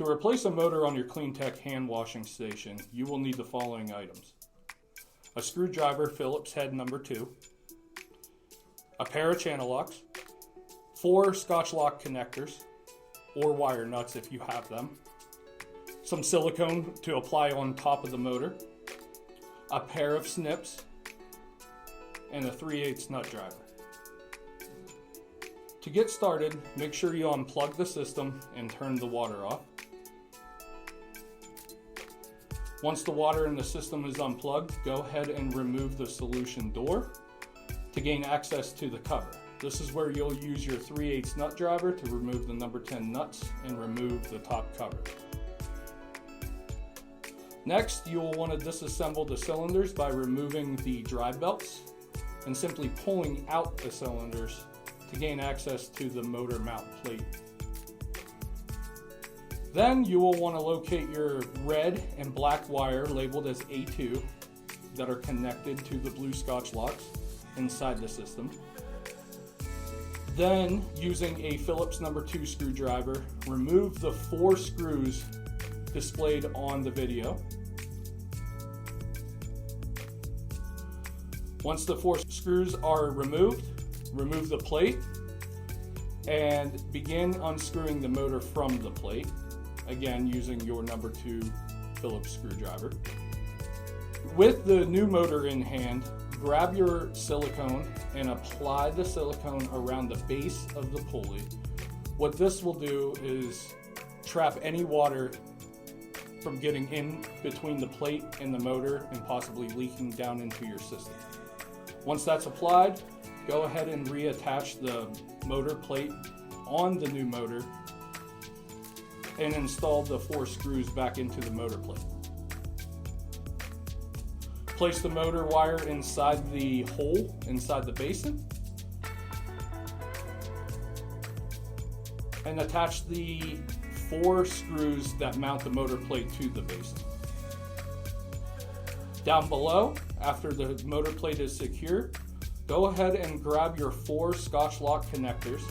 To replace a motor on your CleanTech hand washing station, you will need the following items: a screwdriver Phillips head number 2, a pair of channel locks, 4 Scotch lock connectors or wire nuts if you have them, some silicone to apply on top of the motor, a pair of snips, and a 3/8 nut driver. To get started, make sure you unplug the system and turn the water off. Once the water in the system is unplugged, go ahead and remove the solution door to gain access to the cover. This is where you'll use your 3/8 nut driver to remove the number 10 nuts and remove the top cover. Next, you will want to disassemble the cylinders by removing the drive belts and simply pulling out the cylinders to gain access to the motor mount plate. Then you will want to locate your red and black wire labeled as A2 that are connected to the blue Scotch locks inside the system. Then, using a Phillips number 2 screwdriver, remove the 4 screws displayed on the video. Once the 4 screws are removed, remove the plate and begin unscrewing the motor from the plate, again using your number 2 Phillips screwdriver. With the new motor in hand, grab your silicone and apply the silicone around the base of the pulley. What this will do is trap any water from getting in between the plate and the motor and possibly leaking down into your system. Once that's applied, go ahead and reattach the motor plate on the new motor and install the 4 screws back into the motor plate. Place the motor wire inside the hole inside the basin and attach the 4 screws that mount the motor plate to the basin. Down below, after the motor plate is secure, go ahead and grab your 4 Scotch lock connectors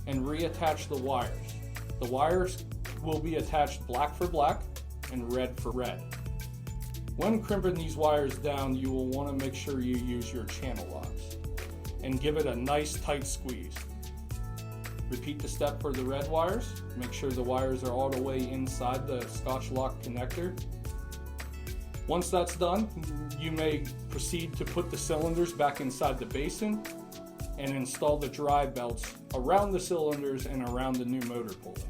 and reattach the wires. The wires will be attached black for black and red for red. When crimping these wires down, you will want to make sure you use your channel locks and give it a nice tight squeeze. Repeat the step for the red wires. Make sure the wires are all the way inside the Scotch lock connector. Once that's done, you may proceed to put the cylinders back inside the basin and install the drive belts around the cylinders and around the new motor pulley.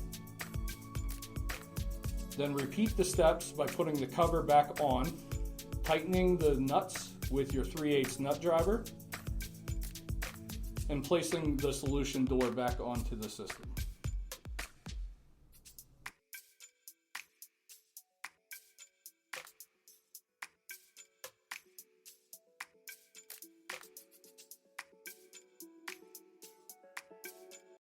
Then repeat the steps by putting the cover back on, tightening the nuts with your 3/8 nut driver, and placing the solution door back onto the system.